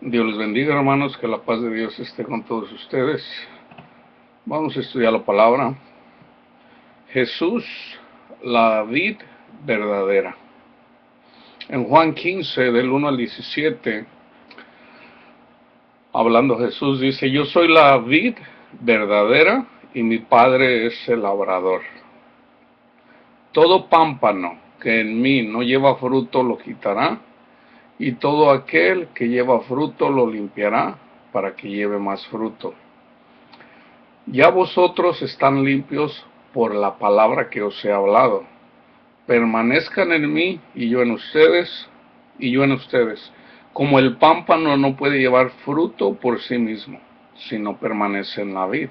Dios les bendiga, hermanos, que la paz de Dios esté con todos ustedes. Vamos a estudiar la palabra. Jesús, la vid verdadera. En Juan 15, del 1 al 17, hablando Jesús, dice: Yo soy la vid verdadera y mi Padre es el labrador. Todo pámpano que en mí no lleva fruto lo quitará, y todo aquel que lleva fruto lo limpiará para que lleve más fruto. Ya vosotros están limpios por la palabra que os he hablado. Permanezcan en mí y yo en ustedes, como el pámpano no puede llevar fruto por sí mismo, si no permanece en la vid.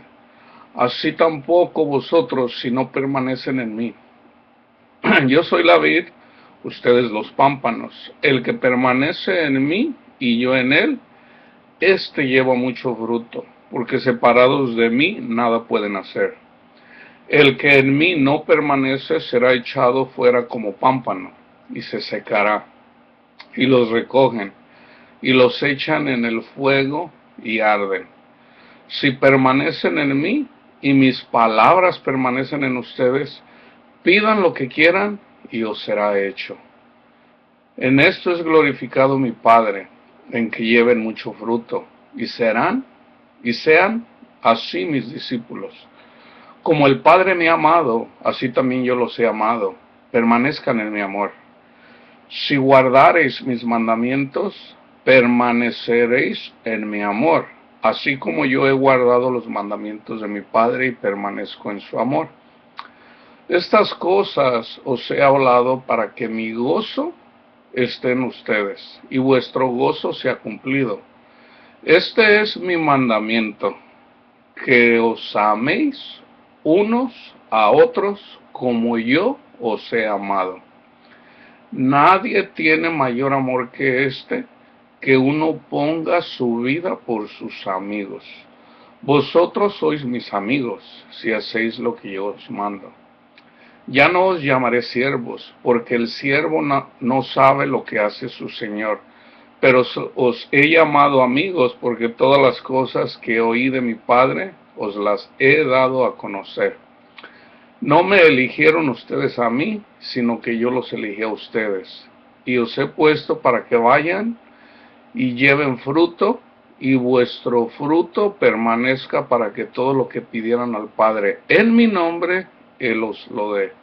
Así tampoco vosotros si no permanecen en mí. Yo soy la vid, ustedes los pámpanos. El que permanece en mí y yo en él, este lleva mucho fruto, porque separados de mí nada pueden hacer. El que en mí no permanece será echado fuera como pámpano, y se secará. Y los recogen, y los echan en el fuego, y arden. Si permanecen en mí, y mis palabras permanecen en ustedes, pidan lo que quieran, y os será hecho. En esto es glorificado mi Padre, en que lleven mucho fruto, y sean así mis discípulos. Como el Padre me ha amado, así también yo los he amado. Permanezcan en mi amor. Si guardareis mis mandamientos, permaneceréis en mi amor, así como yo he guardado los mandamientos de mi Padre y permanezco en su amor. Estas cosas os he hablado para que mi gozo esté en ustedes y vuestro gozo sea cumplido. Este es mi mandamiento, que os améis unos a otros como yo os he amado. Nadie tiene mayor amor que este, que uno ponga su vida por sus amigos. Vosotros sois mis amigos, si hacéis lo que yo os mando. Ya no os llamaré siervos, porque el siervo no sabe lo que hace su señor, pero os he llamado amigos, porque todas las cosas que oí de mi Padre os las he dado a conocer. No me eligieron ustedes a mí, sino que yo los elegí a ustedes, y os he puesto para que vayan y lleven fruto, y vuestro fruto permanezca, para que todo lo que pidieran al Padre en mi nombre, Él os lo dé.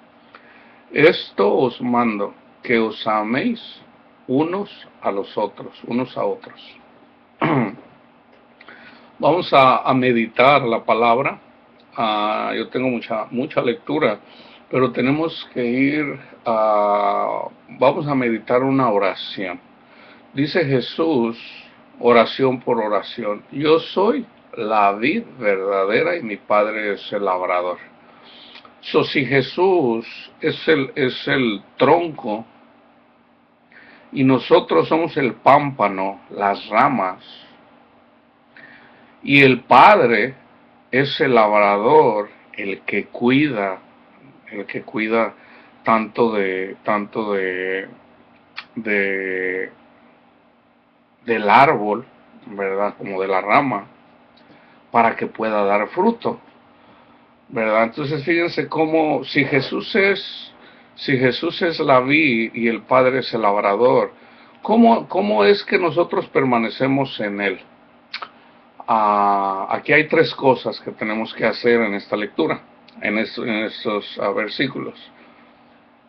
Esto os mando, que os améis unos a los otros, unos a otros. Vamos a meditar la palabra. Yo tengo mucha lectura, pero tenemos que vamos a meditar una oración. Dice Jesús, oración por oración: Yo soy la vid verdadera y mi Padre es el labrador. Si Jesús es el tronco y nosotros somos el pámpano, las ramas, y el Padre es el labrador, el que cuida de del árbol, ¿verdad? Como de la rama, para que pueda dar fruto, ¿verdad? Entonces fíjense cómo, si Jesús es la vid y el Padre es el labrador, ¿cómo es que nosotros permanecemos en él? Aquí hay tres cosas que tenemos que hacer en esta lectura, en estos versículos.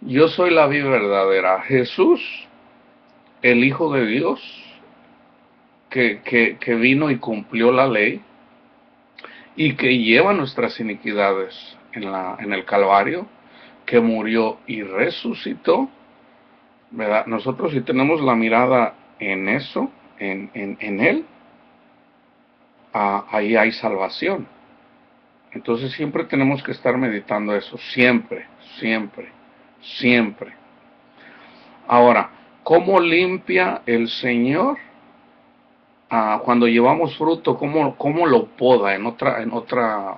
Yo soy la vid verdadera. Jesús, el Hijo de Dios, que vino y cumplió la ley y que lleva nuestras iniquidades en el Calvario, que murió y resucitó, ¿verdad? Nosotros, si tenemos la mirada en eso, en Él, ahí hay salvación. Entonces siempre tenemos que estar meditando eso, siempre, siempre, siempre. Ahora, ¿cómo limpia el Señor cuando llevamos fruto? ¿Cómo lo poda? En otra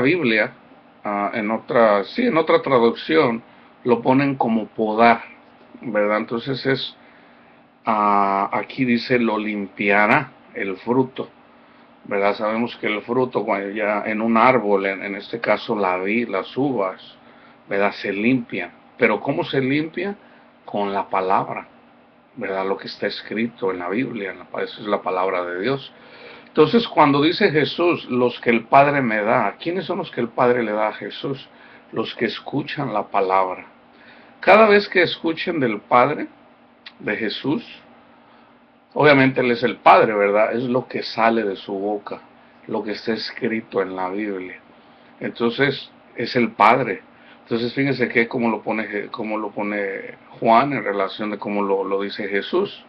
Biblia, en otra traducción, lo ponen como podar. ¿verdad? Entonces aquí dice lo limpiará el fruto, ¿verdad? Sabemos que el fruto, cuando ya en un árbol, en este caso la vid, las uvas, ¿verdad? Se limpian. Pero ¿cómo se limpia? Con la palabra, ¿verdad? Lo que está escrito en la Biblia, eso es la palabra de Dios. Entonces, cuando dice Jesús, los que el Padre me da, ¿quiénes son los que el Padre le da a Jesús? Los que escuchan la palabra. Cada vez que escuchen del Padre, de Jesús, obviamente Él es el Padre, ¿verdad? Es lo que sale de su boca, lo que está escrito en la Biblia. Entonces, es el Padre. Entonces, fíjense que como lo pone Juan en relación de cómo lo dice Jesús.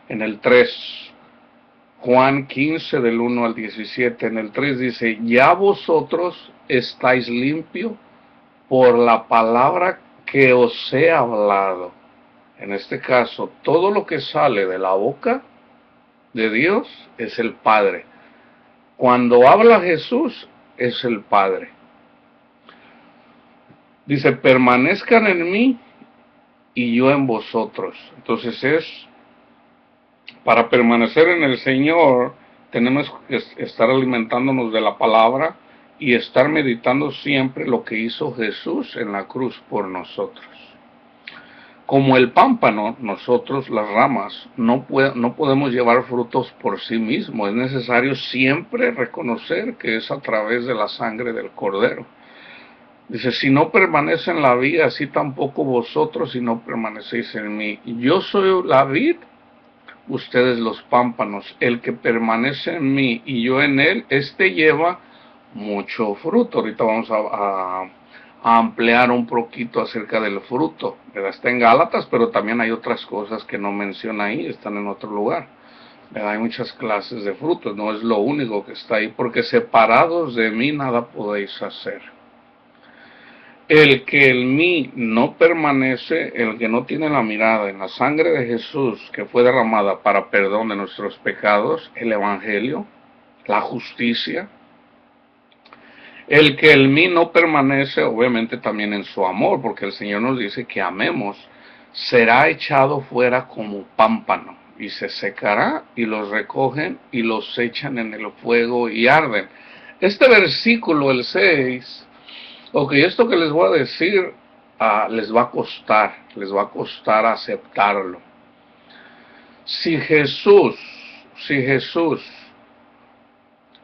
En el 3, Juan 15 del 1 al 17, en el 3 dice, ya vosotros estáis limpios por la palabra que os he hablado. En este caso, todo lo que sale de la boca de Dios es el Padre. Cuando habla Jesús, es el Padre. Dice, permanezcan en mí y yo en vosotros. Entonces para permanecer en el Señor, tenemos que estar alimentándonos de la palabra y estar meditando siempre lo que hizo Jesús en la cruz por nosotros. Como el pámpano, nosotros, las ramas, no podemos llevar frutos por sí mismos. Es necesario siempre reconocer que es a través de la sangre del Cordero. Dice, si no permanece en la vid, así tampoco vosotros si no permanecéis en mí. Yo soy la vid, ustedes los pámpanos. El que permanece en mí y yo en él, este lleva mucho fruto. Ahorita vamos a ampliar un poquito acerca del fruto, ¿verdad? Está en Gálatas, pero también hay otras cosas que no menciona ahí, están en otro lugar, ¿verdad? Hay muchas clases de frutos, no es lo único que está ahí, porque separados de mí nada podéis hacer. El que en mí no permanece, el que no tiene la mirada en la sangre de Jesús que fue derramada para perdón de nuestros pecados, el Evangelio, la justicia, el que en mí no permanece, obviamente también en su amor, porque el Señor nos dice que amemos, será echado fuera como pámpano, y se secará, y los recogen, y los echan en el fuego y arden. Este versículo, el 6, esto que les voy a decir, les va a costar aceptarlo. Si Jesús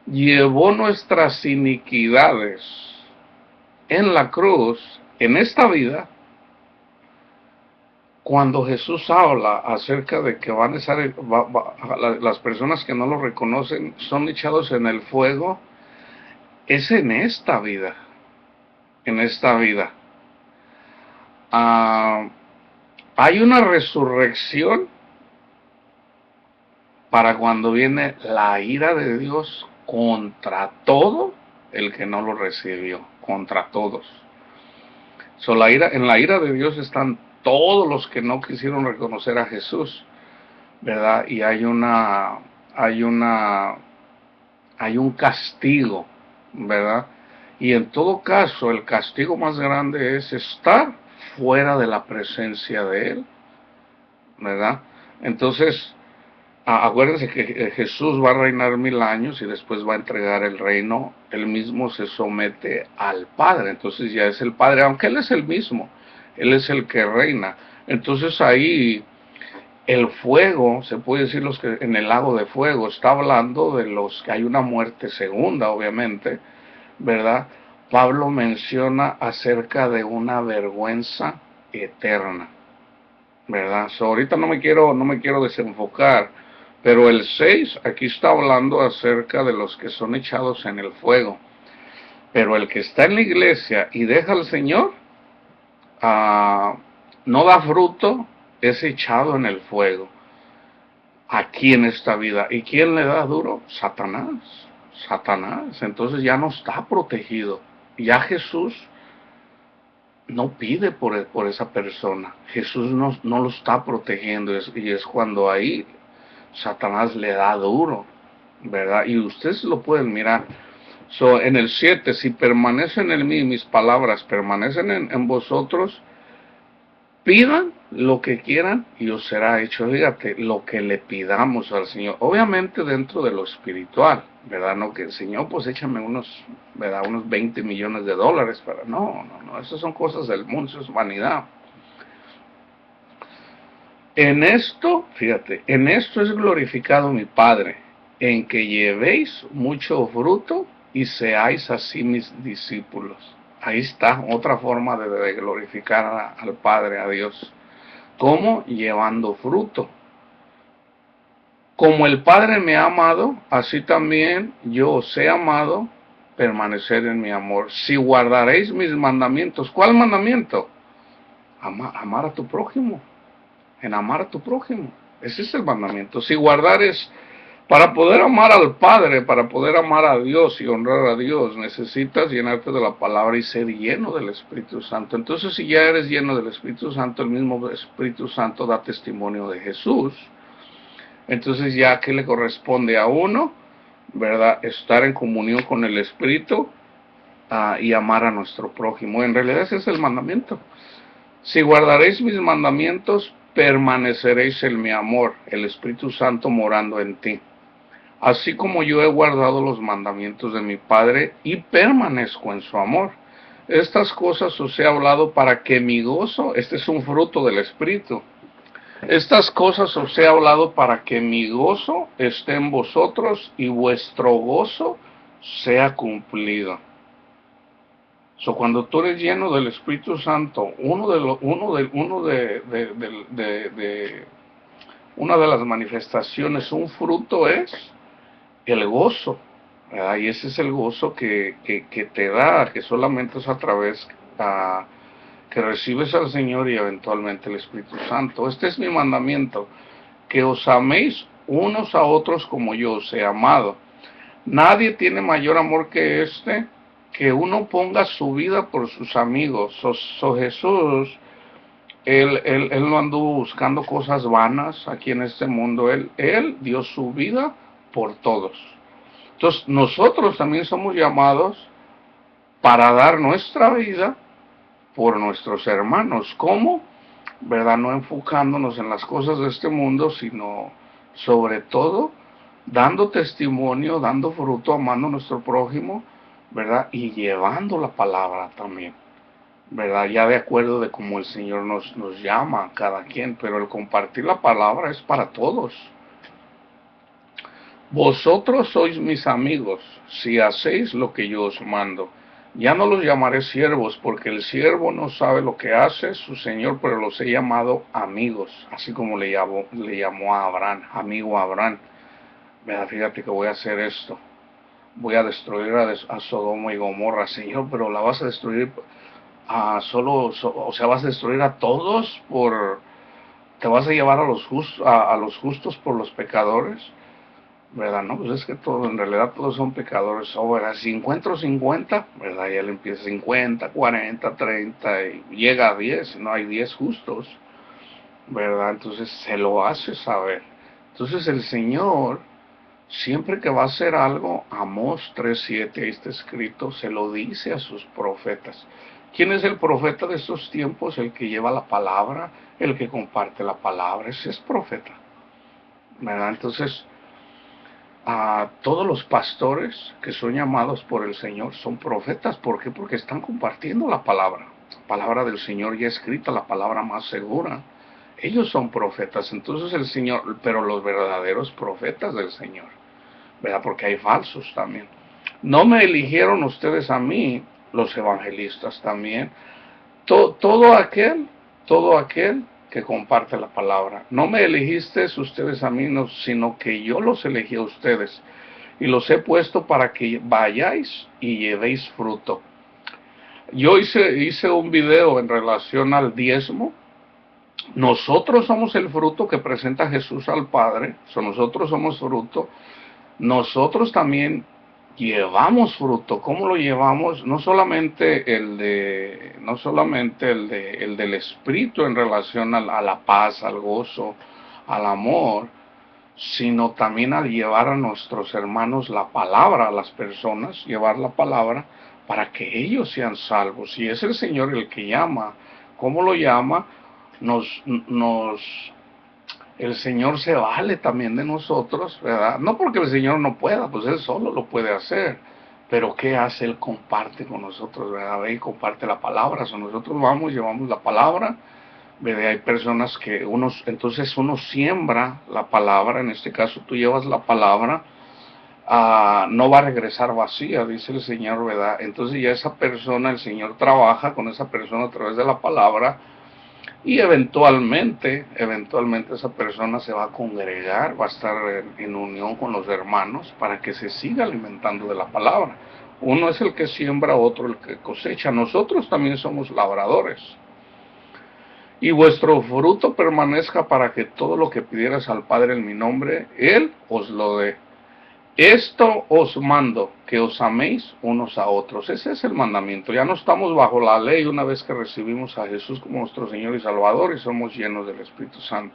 llevó nuestras iniquidades en la cruz, en esta vida, cuando Jesús habla acerca de que van a estar, las personas que no lo reconocen son echados en el fuego, es en esta vida, hay una resurrección para cuando viene la ira de Dios contra todo el que no lo recibió, contra todos. En la ira de Dios están todos los que no quisieron reconocer a Jesús, ¿verdad? Y hay un castigo, ¿verdad? Y en todo caso, el castigo más grande es estar fuera de la presencia de Él, ¿verdad? Entonces, acuérdense que Jesús va a reinar 1000 años y después va a entregar el reino. Él mismo se somete al Padre, entonces ya es el Padre, aunque Él es el mismo, Él es el que reina. Entonces ahí el fuego, se puede decir los que en el lago de fuego, está hablando de los que hay una muerte segunda, obviamente, ¿verdad? Pablo menciona acerca de una vergüenza eterna, ¿verdad? Ahorita no me quiero desenfocar, pero el 6 aquí está hablando acerca de los que son echados en el fuego. Pero el que está en la iglesia y deja al Señor, no da fruto, es echado en el fuego, aquí en esta vida. ¿Y quién le da duro? Satanás. Entonces ya no está protegido. Ya Jesús no pide por esa persona. Jesús no lo está protegiendo, y es cuando ahí Satanás le da duro, ¿verdad? Y ustedes lo pueden mirar. En el 7, si permanecen en mí, mis palabras permanecen en vosotros, Pidan lo que quieran y os será hecho. Fíjate, lo que le pidamos al Señor. Obviamente dentro de lo espiritual, ¿verdad? No que el Señor, pues échame unos, ¿verdad? Unos 20 millones de dólares para... No, no, no, esas son cosas del mundo, eso es vanidad. En esto, fíjate, en esto es glorificado mi Padre, en que llevéis mucho fruto y seáis así mis discípulos. Ahí está, otra forma de glorificar al Padre, a Dios. ¿Cómo? Llevando fruto. Como el Padre me ha amado, así también yo os he amado, permanecer en mi amor. Si guardaréis mis mandamientos, ¿cuál mandamiento? Amar a tu prójimo, en amar a tu prójimo. Ese es el mandamiento. Si guardares, para poder amar al Padre, para poder amar a Dios y honrar a Dios, necesitas llenarte de la palabra y ser lleno del Espíritu Santo. Entonces, si ya eres lleno del Espíritu Santo, el mismo Espíritu Santo da testimonio de Jesús. Entonces, ya que le corresponde a uno, ¿verdad? Estar en comunión con el Espíritu y amar a nuestro prójimo. En realidad ese es el mandamiento. Si guardaréis mis mandamientos, permaneceréis en mi amor, el Espíritu Santo morando en ti. Así como yo he guardado los mandamientos de mi Padre y permanezco en su amor. Estas cosas os he hablado para que mi gozo, este es un fruto del Espíritu. Estas cosas os he hablado para que mi gozo esté en vosotros y vuestro gozo sea cumplido. Cuando tú eres lleno del Espíritu Santo, una de las manifestaciones, un fruto es el gozo, ¿verdad? Y ese es el gozo que te da, que solamente es a través que recibes al Señor y eventualmente el Espíritu Santo. Este es mi mandamiento, que os améis unos a otros como yo os he amado. Nadie tiene mayor amor que este, que uno ponga su vida por sus amigos. Jesús, él no anduvo buscando cosas vanas aquí en este mundo. Él dio su vida por todos. Entonces, nosotros también somos llamados para dar nuestra vida por nuestros hermanos. ¿Cómo? ¿Verdad? No enfocándonos en las cosas de este mundo, sino sobre todo dando testimonio, dando fruto, amando a nuestro prójimo, ¿verdad? Y llevando la palabra también, ¿verdad? Ya de acuerdo de cómo el Señor nos llama a cada quien, pero el compartir la palabra es para todos. Vosotros sois mis amigos, si hacéis lo que yo os mando. Ya no los llamaré siervos, porque el siervo no sabe lo que hace su Señor, pero los he llamado amigos, así como le llamó a Abraham, amigo a Abraham. Mira, fíjate que voy a hacer esto. Voy a destruir a Sodoma y Gomorra, Señor, pero la vas a destruir o sea, vas a destruir a todos te vas a llevar a los justos por los pecadores. ¿Verdad? No, pues es que en realidad todos son pecadores. ¿Verdad? Si encuentro 50, ¿verdad? Ya le empieza 50, 40, 30 y llega a 10, no hay 10 justos, ¿verdad? Entonces se lo hace saber. Entonces el Señor, siempre que va a hacer algo, Amós 3:7, ahí está escrito, se lo dice a sus profetas. ¿Quién es el profeta de estos tiempos? El que lleva la palabra, el que comparte la palabra, ese es profeta, ¿verdad? Entonces, todos los pastores que son llamados por el Señor son profetas. ¿Por qué? Porque están compartiendo la palabra del Señor ya escrita, la palabra más segura. Ellos son profetas. Entonces el Señor, pero los verdaderos profetas del Señor, ¿verdad? Porque hay falsos también. No me eligieron ustedes a mí, los evangelistas también. Todo aquel que comparte la palabra. No me elegisteis ustedes a mí, no, sino que yo los elegí a ustedes y los he puesto para que vayáis y llevéis fruto. Yo hice un video en relación al diezmo. Nosotros somos el fruto que presenta Jesús al Padre. Nosotros somos fruto. Nosotros también llevamos fruto. ¿Cómo lo llevamos? No solamente el del espíritu en relación a la paz, al gozo, al amor, sino también al llevar a nuestros hermanos la palabra, a las personas, llevar la palabra para que ellos sean salvos. Y es el Señor el que llama. ¿Cómo lo llama? nos el Señor se vale también de nosotros, ¿verdad? No porque el Señor no pueda, pues Él solo lo puede hacer. Pero ¿qué hace? Él comparte con nosotros, ¿verdad? Ve y comparte la palabra. Si nosotros vamos, llevamos la palabra, ¿verdad? Hay personas que entonces uno siembra la palabra, en este caso tú llevas la palabra, no va a regresar vacía, dice el Señor, ¿verdad? Entonces ya esa persona, el Señor trabaja con esa persona a través de la palabra, y eventualmente esa persona se va a congregar, va a estar en unión con los hermanos para que se siga alimentando de la palabra. Uno es el que siembra, otro el que cosecha. Nosotros también somos labradores. Y vuestro fruto permanezca para que todo lo que pidieras al Padre en mi nombre, Él os lo dé. Esto os mando, que os améis unos a otros. Ese es el mandamiento. Ya no estamos bajo la ley una vez que recibimos a Jesús como nuestro Señor y Salvador y somos llenos del Espíritu Santo.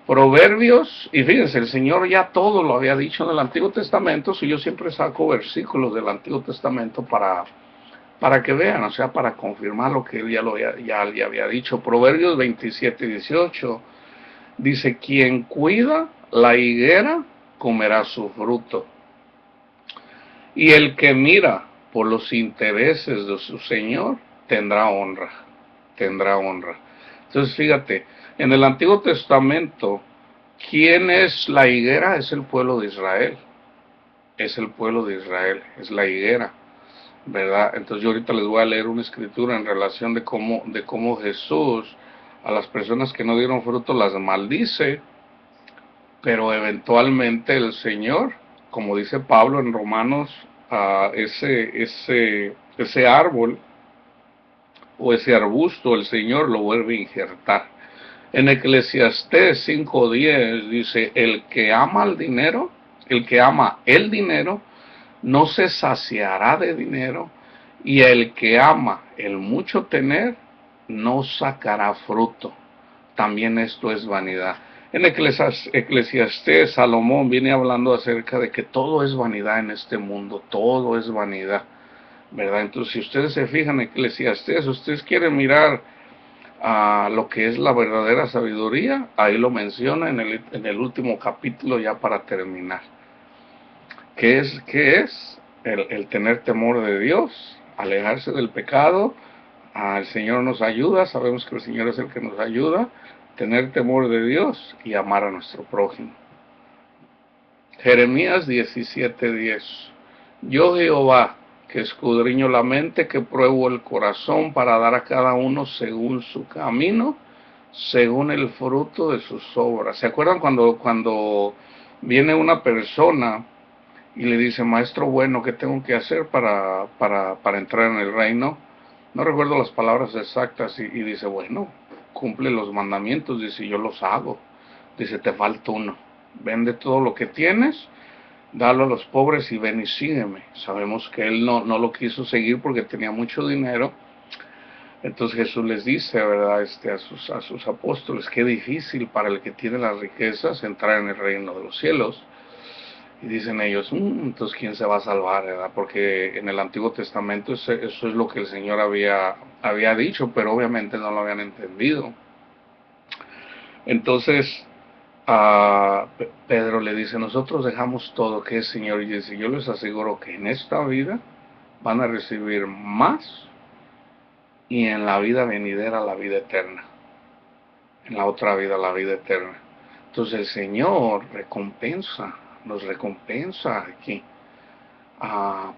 Proverbios, y fíjense, el Señor ya todo lo había dicho en el Antiguo Testamento, si yo siempre saco versículos del Antiguo Testamento para que vean, o sea, para confirmar lo que Él ya había dicho. Proverbios 27:18 dice, quien cuida la higuera comerá su fruto, y el que mira por los intereses de su Señor tendrá honra, tendrá honra. Entonces fíjate, en el Antiguo Testamento, ¿quién es la higuera? Es el pueblo de Israel, es el pueblo de Israel, es la higuera, ¿verdad? Entonces yo ahorita les voy a leer una escritura en relación de cómo Jesús a las personas que no dieron fruto las maldice, pero eventualmente el Señor, como dice Pablo en Romanos, ese árbol o ese arbusto, el Señor lo vuelve a injertar. En Eclesiastés 5:10 dice, el que ama el dinero, no se saciará de dinero, y el que ama el mucho tener, no sacará fruto. También esto es vanidad. En Eclesiastés, Salomón viene hablando acerca de que todo es vanidad en este mundo, todo es vanidad, ¿verdad? Entonces, si ustedes se fijan en Eclesiastés, ustedes quieren mirar a lo que es la verdadera sabiduría, ahí lo menciona en el último capítulo ya para terminar. ¿Qué es? El tener temor de Dios, alejarse del pecado. El Señor nos ayuda, sabemos que el Señor es el que nos ayuda, tener temor de Dios y amar a nuestro prójimo. Jeremías 17:10. Yo Jehová, que escudriño la mente, que pruebo el corazón para dar a cada uno según su camino, según el fruto de sus obras. ¿Se acuerdan cuando viene una persona y le dice, maestro bueno, ¿qué tengo que hacer para entrar en el reino? No recuerdo las palabras exactas, y dice, bueno, cumple los mandamientos. Dice, yo los hago. Dice, te falta uno. Vende todo lo que tienes, dalo a los pobres y ven y sígueme. Sabemos que él no lo quiso seguir porque tenía mucho dinero. Entonces Jesús les dice, ¿verdad? A sus apóstoles, qué difícil para el que tiene las riquezas entrar en el reino de los cielos. Y dicen ellos, entonces ¿quién se va a salvar, verdad? Porque en el Antiguo Testamento eso es lo que el Señor había dicho, pero obviamente no lo habían entendido. Entonces Pedro le dice, nosotros dejamos todo, ¿qué es, Señor? Y dice, yo les aseguro que en esta vida van a recibir más, y en la vida venidera la vida eterna, en la otra vida la vida eterna. Entonces el Señor nos recompensa aquí,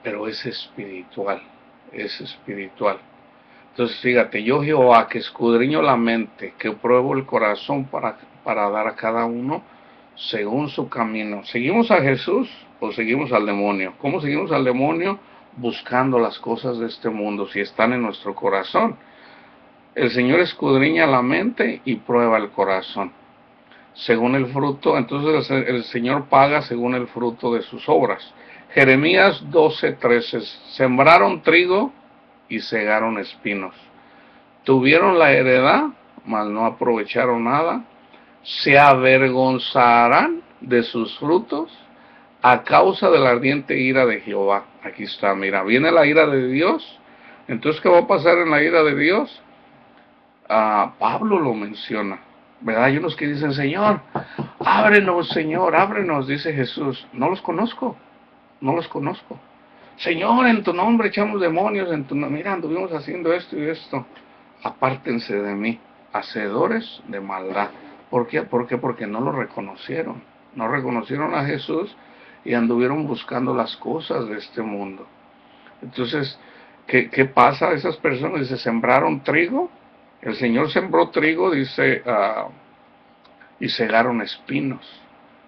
pero es espiritual, es espiritual. Entonces fíjate, yo Jehová, que escudriño la mente, que pruebo el corazón para dar a cada uno según su camino. ¿Seguimos a Jesús o seguimos al demonio? ¿Cómo seguimos al demonio? Buscando las cosas de este mundo, si están en nuestro corazón. El Señor escudriña la mente y prueba el corazón. Según el fruto, entonces el Señor paga según el fruto de sus obras. Jeremías 12:13. Sembraron trigo y segaron espinos. Tuvieron la heredad, mas no aprovecharon nada. Se avergonzarán de sus frutos a causa de la ardiente ira de Jehová. Aquí está, mira, viene la ira de Dios. Entonces, ¿qué va a pasar en la ira de Dios? Pablo lo menciona, ¿verdad? Hay unos que dicen, Señor, ábrenos, dice Jesús. No los conozco, no los conozco. Señor, en tu nombre echamos demonios, mira, anduvimos haciendo esto y esto. Apártense de mí, hacedores de maldad. ¿Por qué? Porque no lo reconocieron. No reconocieron a Jesús y anduvieron buscando las cosas de este mundo. Entonces, ¿qué pasa? Esas personas dice, sembraron trigo. El Señor sembró trigo, dice, y cegaron espinos.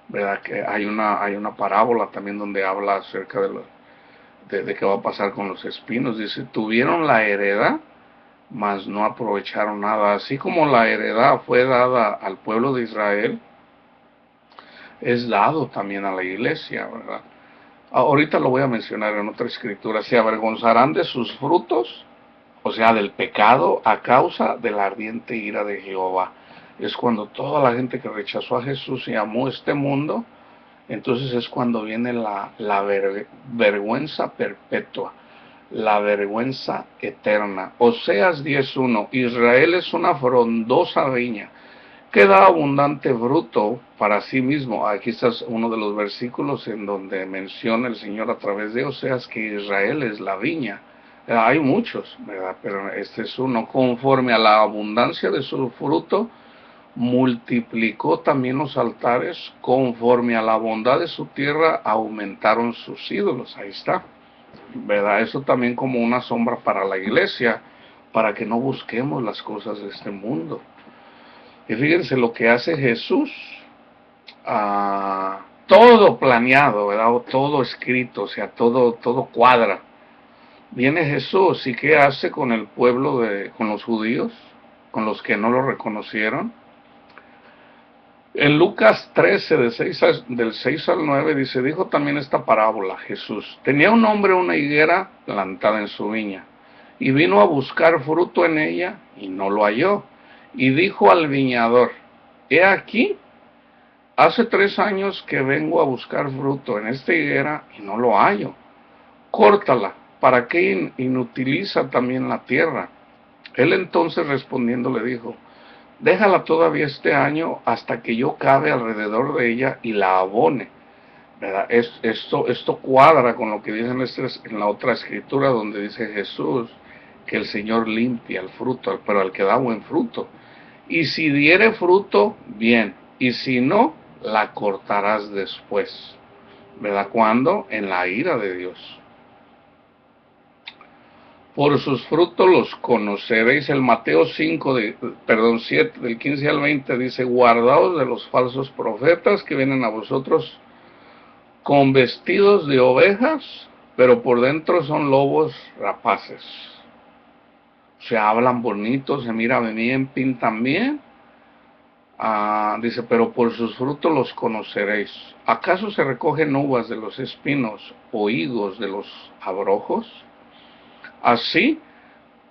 ¿Verdad? Que hay una parábola también donde habla acerca de qué va a pasar con los espinos. Dice, tuvieron la heredad, mas no aprovecharon nada. Así como la heredad fue dada al pueblo de Israel, es dado también a la iglesia, ¿verdad? Ahorita lo voy a mencionar en otra escritura. Se avergonzarán de sus frutos, o sea, del pecado, a causa de la ardiente ira de Jehová. Es cuando toda la gente que rechazó a Jesús y amó este mundo, entonces es cuando viene la vergüenza perpetua, la vergüenza eterna. Oseas 10:1, Israel es una frondosa viña que da abundante fruto para sí mismo. Aquí está uno de los versículos en donde menciona el Señor a través de Oseas que Israel es la viña. Hay muchos, ¿verdad? Pero este es uno. Conforme a la abundancia de su fruto, multiplicó también los altares. Conforme a la bondad de su tierra, aumentaron sus ídolos. Ahí está, ¿verdad? Eso también como una sombra para la iglesia, para que no busquemos las cosas de este mundo. Y fíjense lo que hace Jesús, todo planeado, ¿verdad? Todo escrito, o sea, todo cuadra. Viene Jesús y ¿qué hace con el pueblo, con los judíos, con los que no lo reconocieron? En Lucas 13, del 6 al 9, dice, dijo también esta parábola, Jesús. Tenía un hombre una higuera plantada en su viña, y vino a buscar fruto en ella, y no lo halló. Y dijo al viñador, he aquí, hace 3 años que vengo a buscar fruto en esta higuera, y no lo hallo. Córtala, ¿para qué inutiliza también la tierra? Él entonces respondiendo le dijo, déjala todavía este año hasta que yo cabe alrededor de ella y la abone. ¿Verdad? Esto cuadra con lo que dice en la otra escritura donde dice Jesús que el Señor limpia el fruto, pero al que da buen fruto. Y si diere fruto, bien. Y si no, la cortarás después. ¿Verdad? ¿Cuándo? En la ira de Dios. Por sus frutos los conoceréis. El Mateo 7, del 15 al 20 dice, guardaos de los falsos profetas que vienen a vosotros con vestidos de ovejas, pero por dentro son lobos rapaces. Se hablan bonitos, se miran bien, pintan bien. Dice, pero por sus frutos los conoceréis. ¿Acaso se recogen uvas de los espinos o higos de los abrojos? Así,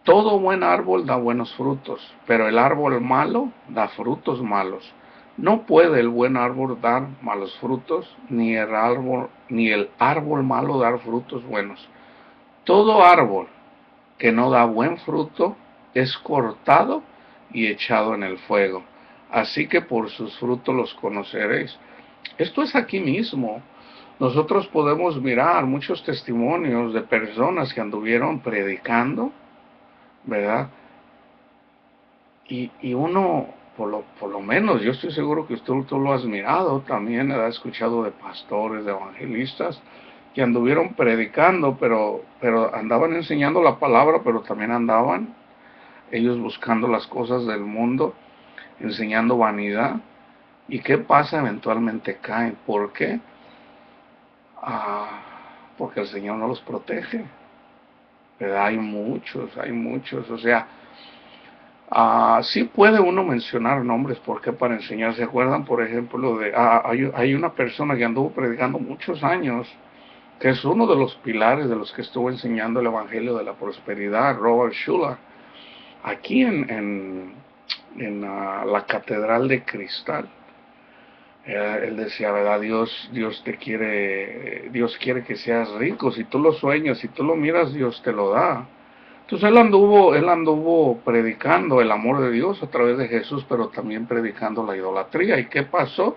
todo buen árbol da buenos frutos, pero el árbol malo da frutos malos. No puede el buen árbol dar malos frutos, ni el árbol malo dar frutos buenos. Todo árbol que no da buen fruto es cortado y echado en el fuego. Así que por sus frutos los conoceréis. Esto es aquí mismo. Nosotros podemos mirar muchos testimonios de personas que anduvieron predicando, ¿verdad? Y uno, por lo menos, yo estoy seguro que tú lo has mirado, también has escuchado de pastores, de evangelistas, que anduvieron predicando, pero andaban enseñando la palabra, pero también andaban ellos buscando las cosas del mundo, enseñando vanidad. ¿Y qué pasa? Eventualmente caen. ¿Por qué? Porque el Señor no los protege. Pero hay muchos, o sea, sí puede uno mencionar nombres porque para enseñar, ¿se acuerdan? Por ejemplo, hay una persona que anduvo predicando muchos años, que es uno de los pilares de los que estuvo enseñando el Evangelio de la Prosperidad, Robert Schuller, aquí en la Catedral de Cristal. Él decía, ¿verdad? Dios quiere que seas rico. Si tú lo sueñas, si tú lo miras, Dios te lo da. Entonces él anduvo predicando el amor de Dios a través de Jesús, pero también predicando la idolatría. ¿Y qué pasó?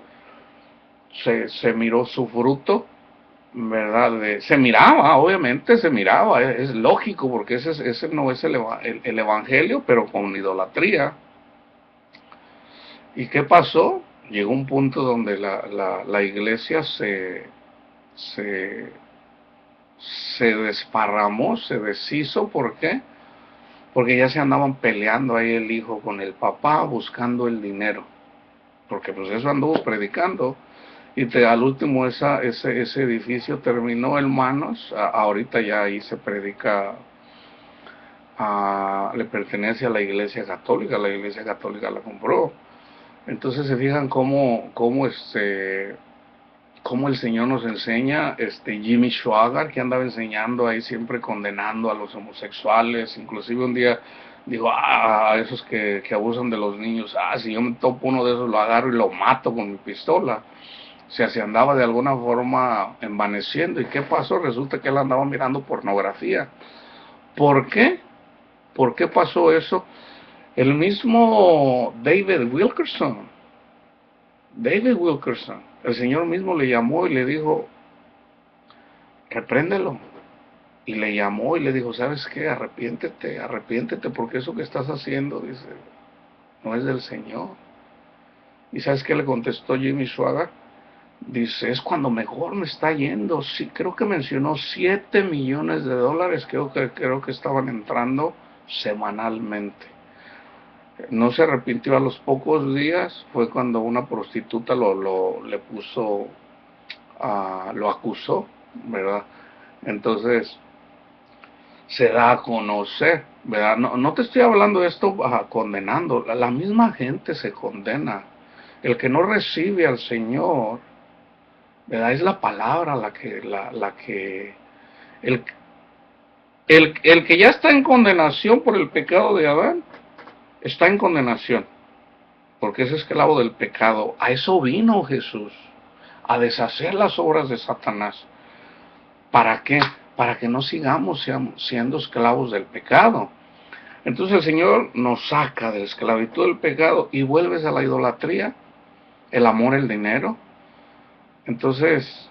Se miró su fruto, ¿verdad? Se miraba, obviamente se miraba, es lógico, porque ese no es el evangelio, pero con idolatría. ¿Y qué pasó? Llegó un punto donde la iglesia se, se desparramó, se deshizo. ¿Por qué? Porque ya se andaban peleando ahí el hijo con el papá buscando el dinero. Porque pues eso anduvo predicando. Y al último ese edificio terminó, hermanos. Ahorita ya ahí se predica, le pertenece a la iglesia católica la compró. Entonces se fijan cómo el Señor nos enseña. Jimmy Swaggart, que andaba enseñando ahí siempre condenando a los homosexuales, inclusive un día dijo, a esos que abusan de los niños, si yo me topo uno de esos lo agarro y lo mato con mi pistola. O sea, se andaba de alguna forma envaneciendo. ¿Y qué pasó? Resulta que él andaba mirando pornografía. ¿Por qué? ¿Por qué pasó eso? El mismo David Wilkerson, el Señor mismo le llamó y le dijo, repréndelo. Y le llamó y le dijo, ¿sabes qué? Arrepiéntete, porque eso que estás haciendo, dice, no es del Señor. ¿Y sabes qué le contestó Jimmy Swaggart? Dice, es cuando mejor me está yendo. Sí, creo que mencionó $7 millones, creo que estaban entrando semanalmente. No se arrepintió. A los pocos días fue cuando una prostituta le puso, lo acusó, ¿verdad? Entonces se da a conocer, ¿verdad? No te estoy hablando de esto condenando, la misma gente se condena. El que no recibe al Señor, ¿verdad? Es la palabra el, el que ya está en condenación por el pecado de Adán, está en condenación, porque es esclavo del pecado. A eso vino Jesús, a deshacer las obras de Satanás. ¿Para qué? Para que no sigamos siendo esclavos del pecado. Entonces el Señor nos saca de la esclavitud del pecado y vuelves a la idolatría, el amor, el dinero. Entonces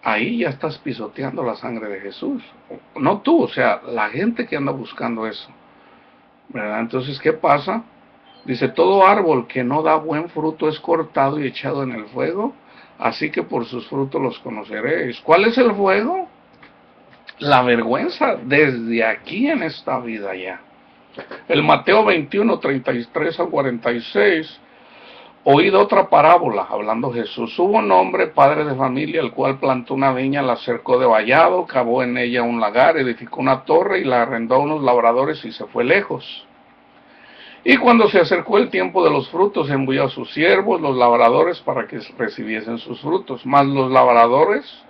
ahí ya estás pisoteando la sangre de Jesús. No tú, o sea, la gente que anda buscando eso, ¿verdad? Entonces, ¿qué pasa? Dice, todo árbol que no da buen fruto es cortado y echado en el fuego, así que por sus frutos los conoceréis. ¿Cuál es el fuego? La vergüenza desde aquí en esta vida ya. El Mateo 21, 33 al 46, oíd otra parábola, hablando Jesús. Hubo un hombre, padre de familia, el cual plantó una viña, la cercó de vallado, cavó en ella un lagar, edificó una torre y la arrendó a unos labradores y se fue lejos. Y cuando se acercó el tiempo de los frutos, envió a sus siervos, los labradores, para que recibiesen sus frutos. Mas los labradores,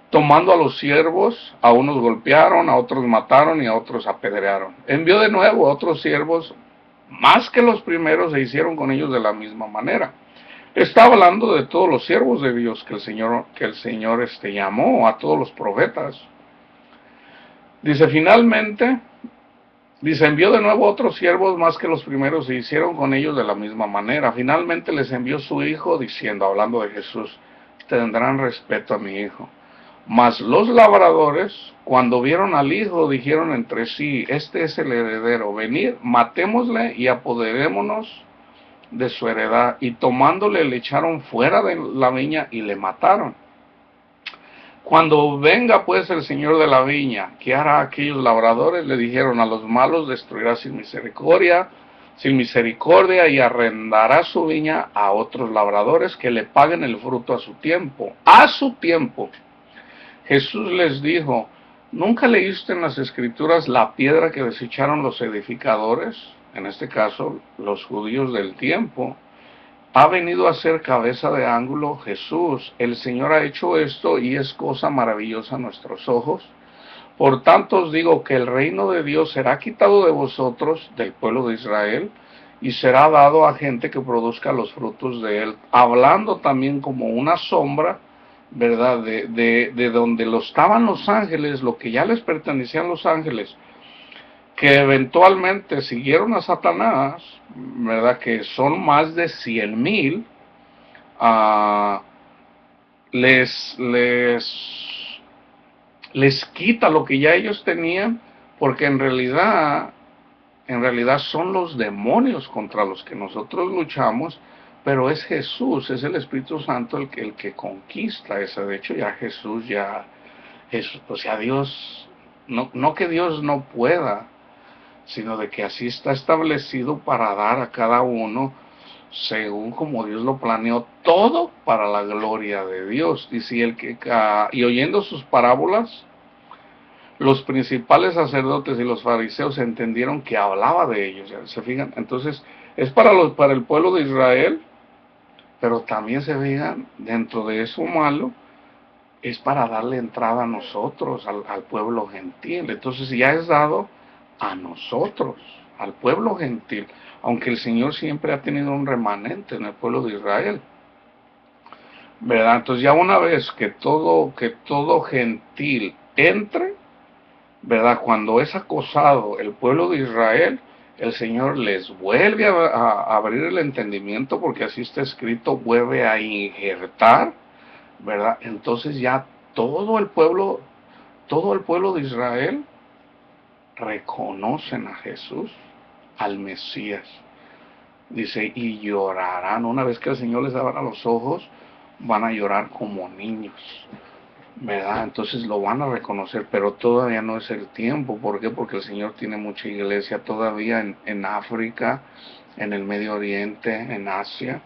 tomando a los siervos, a unos golpearon, a otros mataron y a otros apedrearon. Envió de nuevo a otros siervos, más que los primeros, e hicieron con ellos de la misma manera. Está hablando de todos los siervos de Dios que el Señor llamó, a todos los profetas. Dice, finalmente, envió de nuevo a otros siervos más que los primeros, e hicieron con ellos de la misma manera. Finalmente les envió su hijo, diciendo, hablando de Jesús, tendrán respeto a mi hijo. Mas los labradores, cuando vieron al hijo, dijeron entre sí, este es el heredero, venid, matémosle y apoderémonos de su heredad. Y tomándole le echaron fuera de la viña y le mataron. Cuando venga pues el Señor de la viña, ¿qué hará aquellos labradores? Le dijeron, a los malos destruirá sin misericordia, y arrendará su viña a otros labradores que le paguen el fruto a su tiempo. A su tiempo. Jesús les dijo, ¿nunca leíste en las Escrituras la piedra que desecharon los edificadores? En este caso, los judíos del tiempo. Ha venido a ser cabeza de ángulo Jesús. El Señor ha hecho esto y es cosa maravillosa a nuestros ojos. Por tanto os digo que el reino de Dios será quitado de vosotros, del pueblo de Israel, y será dado a gente que produzca los frutos de él. Hablando también como una sombra, ¿verdad? De donde estaban los ángeles, lo que ya les pertenecían los ángeles. que eventualmente siguieron a Satanás, ¿verdad? Que son más de 100,000, uh, les, les, les quita lo que ya ellos tenían, porque en realidad son los demonios contra los que nosotros luchamos, pero es Jesús, es el Espíritu Santo el que conquista esa. De hecho, ya Jesús, o sea, Dios, no que Dios no pueda, sino de que así está establecido para dar a cada uno según como Dios lo planeó, todo para la gloria de Dios. Y oyendo sus parábolas, los principales sacerdotes y los fariseos entendieron que hablaba de ellos. ¿Se fijan? Entonces, es para el pueblo de Israel, pero también se fijan, dentro de eso malo, es para darle entrada a nosotros, al pueblo gentil. Entonces ya es dado a nosotros, al pueblo gentil, aunque el Señor siempre ha tenido un remanente en el pueblo de Israel, ¿verdad? Entonces ya una vez que todo gentil entre, ¿verdad? Cuando es acosado el pueblo de Israel, el Señor les vuelve a abrir el entendimiento, porque así está escrito, vuelve a injertar, ¿verdad? Entonces ya todo el pueblo, todo el pueblo de Israel reconocen a Jesús, al Mesías. Dice, y llorarán. Una vez que el Señor les abra los ojos, van a llorar como niños, ¿verdad? Entonces lo van a reconocer, pero todavía no es el tiempo. ¿Por qué? Porque el Señor tiene mucha iglesia todavía en África, en el Medio Oriente, en Asia,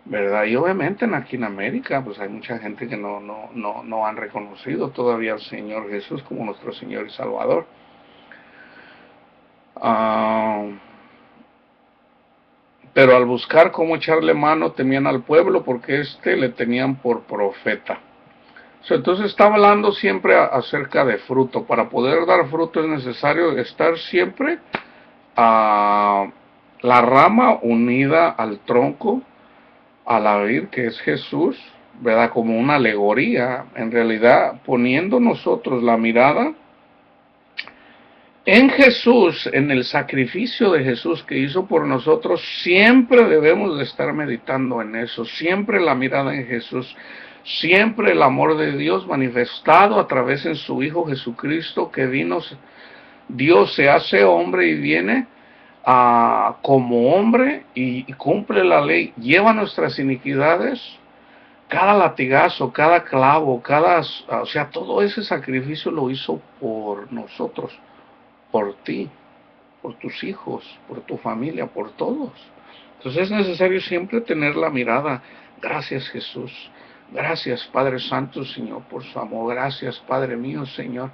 ¿verdad? Y obviamente aquí en América, pues hay mucha gente que no han reconocido todavía al Señor Jesús como nuestro Señor y Salvador. Pero al buscar cómo echarle mano, temían al pueblo, porque le tenían por profeta. Entonces está hablando siempre acerca de fruto. Para poder dar fruto es necesario estar siempre a la rama unida al tronco, a la vid, que es Jesús, ¿verdad? Como una alegoría, en realidad poniendo nosotros la mirada en Jesús, en el sacrificio de Jesús que hizo por nosotros. Siempre debemos de estar meditando en eso, siempre la mirada en Jesús, siempre el amor de Dios manifestado a través de su Hijo Jesucristo, que vino, Dios se hace hombre y viene como hombre y cumple la ley, lleva nuestras iniquidades, cada latigazo, cada clavo, o sea, todo ese sacrificio lo hizo por nosotros, por ti, por tus hijos, por tu familia, por todos. Entonces es necesario siempre tener la mirada. Gracias, Jesús. Gracias, Padre Santo, Señor, por su amor. Gracias, Padre mío, Señor.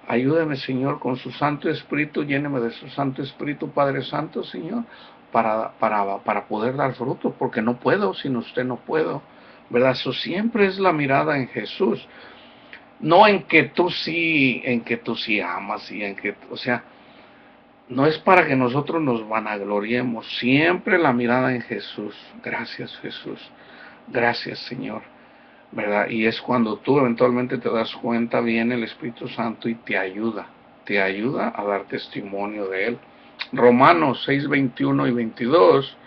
Ayúdame, Señor, con su Santo Espíritu. Lléneme de su Santo Espíritu, Padre Santo, Señor, para poder dar fruto, porque no puedo, sin usted no puedo, ¿verdad? Eso siempre es la mirada en Jesús. No en que tú sí amas, y o sea, no es para que nosotros nos vanagloriemos, siempre la mirada en Jesús. Gracias, Jesús. Gracias, Señor, ¿verdad? Y es cuando tú eventualmente te das cuenta, viene el Espíritu Santo y te ayuda a dar testimonio de Él. Romanos 6, 21 y 22,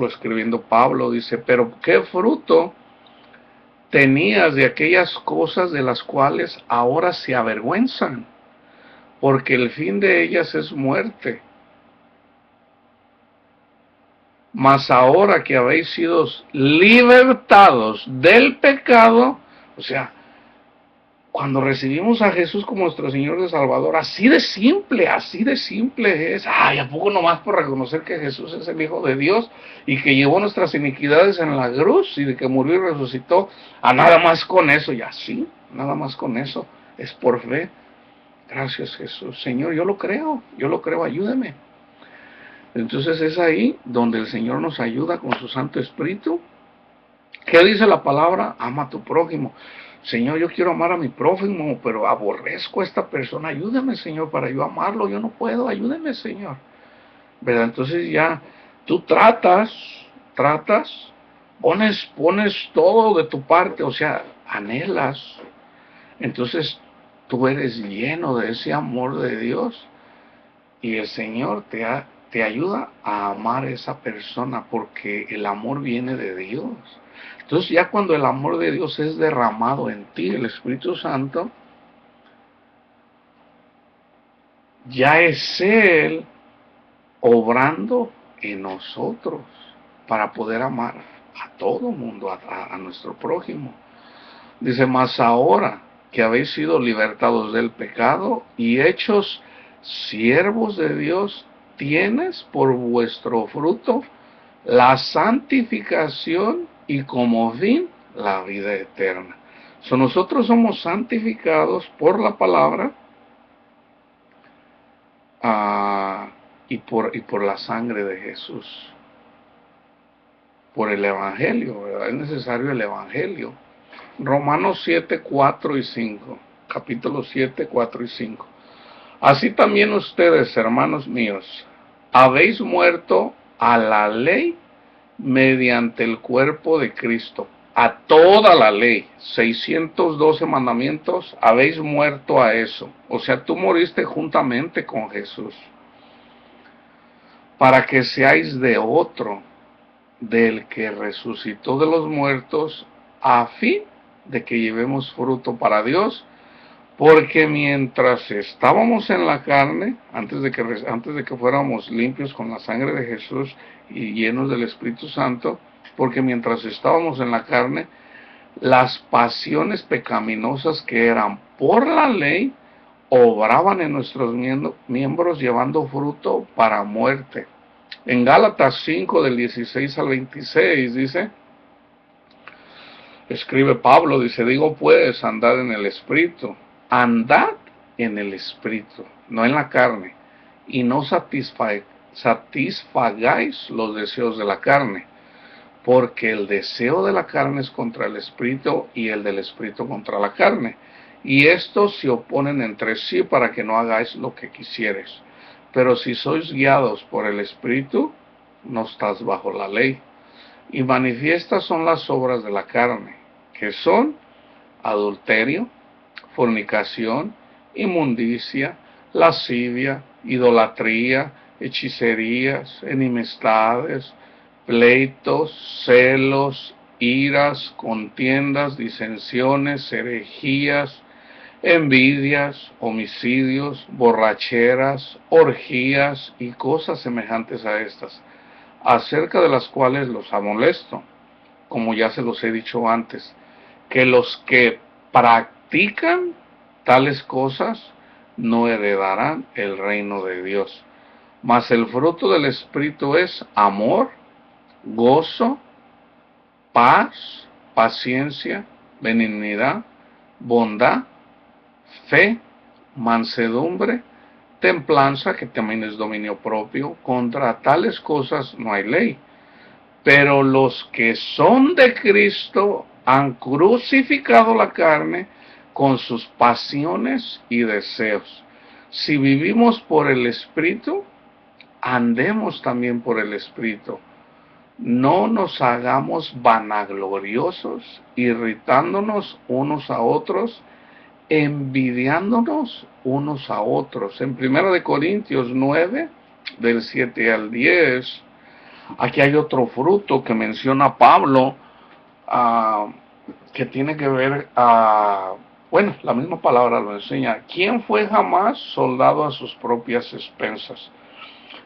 escribiendo Pablo, dice, pero ¿qué fruto tenías de aquellas cosas de las cuales ahora se avergüenzan? Porque el fin de ellas es muerte. Mas ahora que habéis sido libertados del pecado, o sea, cuando recibimos a Jesús como nuestro Señor y Salvador, así de simple es. Ay, ¿a poco nomás por reconocer que Jesús es el Hijo de Dios y que llevó nuestras iniquidades en la cruz y de que murió y resucitó? Nada más con eso, y así, nada más con eso, es por fe. Gracias, Jesús. Señor, yo lo creo, ayúdeme. Entonces es ahí donde el Señor nos ayuda con su Santo Espíritu. ¿Qué dice la palabra? Ama a tu prójimo. Señor, yo quiero amar a mi prójimo, pero aborrezco a esta persona. Ayúdame, Señor, para yo amarlo. Yo no puedo, ayúdeme, Señor, ¿verdad? Entonces ya tú tratas, pones todo de tu parte, o sea, anhelas. Entonces tú eres lleno de ese amor de Dios, Y el Señor te ayuda a amar a esa persona porque el amor viene de Dios. Entonces ya cuando el amor de Dios es derramado en ti, el Espíritu Santo, ya es Él obrando en nosotros para poder amar a todo mundo, a nuestro prójimo. Dice, mas ahora que habéis sido libertados del pecado y hechos siervos de Dios, tienes por vuestro fruto la santificación y como fin la vida eterna. Nosotros somos santificados por la palabra y por la sangre de Jesús, por el Evangelio, ¿verdad? Es necesario el Evangelio. Romanos 7, 4 y 5, capítulo 7, 4 y 5. Así también ustedes, hermanos míos, habéis muerto a la ley mediante el cuerpo de Cristo, a toda la ley, 612 mandamientos, habéis muerto a eso. O sea, tú moriste juntamente con Jesús, para que seáis de otro, del que resucitó de los muertos, a fin de que llevemos fruto para Dios, porque mientras estábamos en la carne, antes de que fuéramos limpios con la sangre de Jesús y llenos del Espíritu Santo, porque mientras estábamos en la carne, las pasiones pecaminosas que eran por la ley, obraban en nuestros miembros llevando fruto para muerte. En Gálatas 5 del 16 al 26 dice, escribe Pablo, dice, digo pues, andad en el Espíritu, andad en el Espíritu, no en la carne, y no satisfagáis los deseos de la carne, porque el deseo de la carne es contra el Espíritu y el del Espíritu contra la carne, y estos se oponen entre sí para que no hagáis lo que quisieres. Pero si sois guiados por el Espíritu, no estás bajo la ley. Y manifiestas son las obras de la carne, que son adulterio, fornicación, inmundicia, lascivia, idolatría, hechicerías, enemistades, pleitos, celos, iras, contiendas, disensiones, herejías, envidias, homicidios, borracheras, orgías y cosas semejantes a estas, acerca de las cuales los amolesto, como ya se los he dicho antes, que los que practican tales cosas no heredarán el reino de Dios. Mas el fruto del Espíritu es amor, gozo, paz, paciencia, benignidad, bondad, fe, mansedumbre, templanza, que también es dominio propio. Contra tales cosas no hay ley. Pero los que son de Cristo han crucificado la carne con sus pasiones y deseos. Si vivimos por el Espíritu, andemos también por el Espíritu. No nos hagamos vanagloriosos, irritándonos unos a otros, envidiándonos unos a otros. En 1 Corintios 9, del 7 al 10, aquí hay otro fruto que menciona Pablo, que tiene que ver, bueno, la misma palabra lo enseña. ¿Quién fue jamás soldado a sus propias expensas?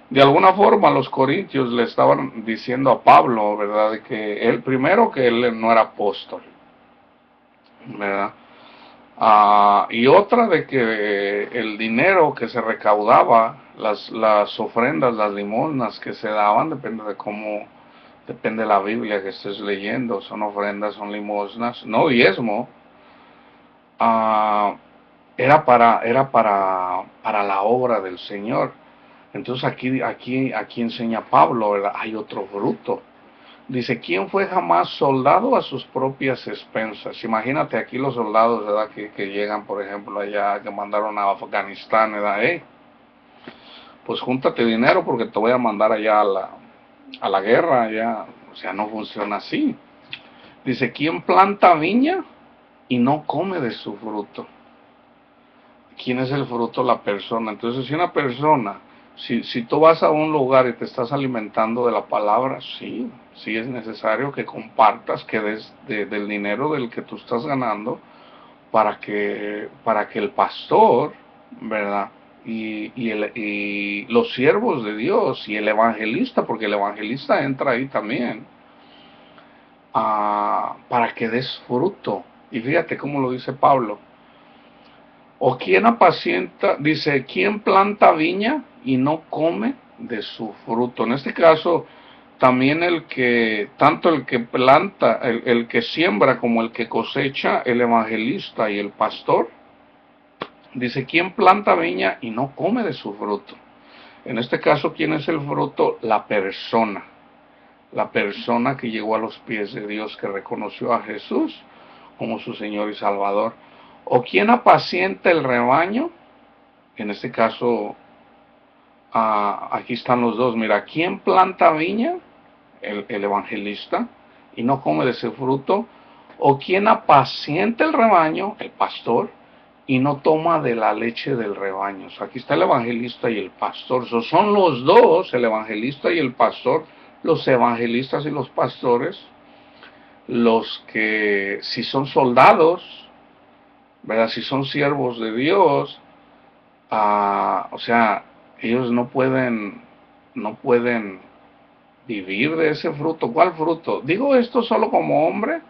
De alguna forma los corintios le estaban diciendo a Pablo, ¿verdad? De que él, primero, que él no era apóstol, ¿verdad? Y otra, de que el dinero que se recaudaba, las ofrendas, las limosnas que se daban, depende de la Biblia que estés leyendo, son ofrendas, son limosnas, no diezmo, era para la obra del Señor. Entonces aquí enseña Pablo, ¿verdad? Hay otro fruto. Dice, ¿quién fue jamás soldado a sus propias expensas? Imagínate aquí los soldados, ¿verdad? Que llegan, por ejemplo, allá, que mandaron a Afganistán, ¿verdad? Pues júntate dinero porque te voy a mandar allá a la guerra, allá. O sea, no funciona así. Dice, ¿quién planta viña y no come de su fruto? ¿Quién es el fruto? La persona. Entonces, si una persona Si tú vas a un lugar y te estás alimentando de la palabra, sí, sí es necesario que compartas, que des del dinero del que tú estás ganando para que el pastor, ¿verdad? Y los siervos de Dios y el evangelista, porque el evangelista entra ahí también, para que des fruto. Y fíjate cómo lo dice Pablo. O quién apacienta, dice, ¿quién planta viña y no come de su fruto? En este caso, también tanto el que planta, el que siembra como el que cosecha, el evangelista y el pastor, dice, ¿quién planta viña y no come de su fruto? En este caso, ¿quién es el fruto? La persona que llegó a los pies de Dios, que reconoció a Jesús como su Señor y Salvador. ¿O quién apacienta el rebaño? En este caso, aquí están los dos. Mira, ¿quién planta viña? El evangelista, y no come de ese fruto. ¿O quién apacienta el rebaño? El pastor, y no toma de la leche del rebaño. O sea, aquí está el evangelista y el pastor. Son los dos, el evangelista y el pastor, los evangelistas y los pastores, los que, si son soldados, ¿verdad? Si son siervos de Dios, o sea, ellos no pueden vivir de ese fruto. ¿Cuál fruto? Digo esto solo como hombre.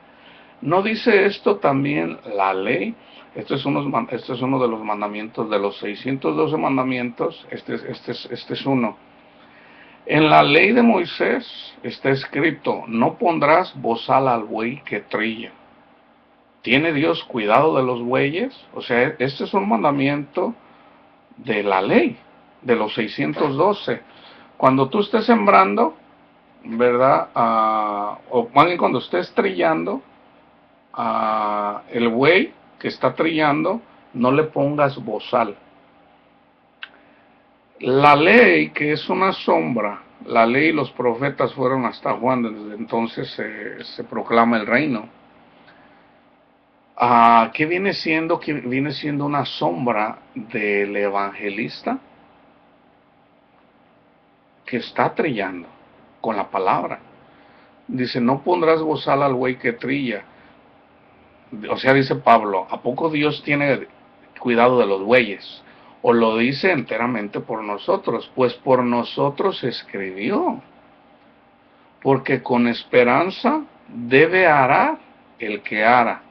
¿No dice esto también la ley? Este es uno de los mandamientos, de los 612 mandamientos, este es uno. En la ley de Moisés está escrito, no pondrás bozal al buey que trilla. ¿Tiene Dios cuidado de los bueyes? O sea, este es un mandamiento de la ley, de los 612. Cuando tú estés sembrando, ¿verdad? O más bien cuando estés trillando, el buey que está trillando, no le pongas bozal. La ley, que es una sombra, la ley y los profetas fueron hasta Juan, desde entonces se proclama el reino. ¿Qué viene siendo? Que viene siendo una sombra del evangelista que está trillando con la palabra. Dice, no pondrás bozal al buey que trilla. O sea, dice Pablo, ¿a poco Dios tiene cuidado de los bueyes? ¿O lo dice enteramente por nosotros? Pues por nosotros escribió. Porque con esperanza debe arar el que ara.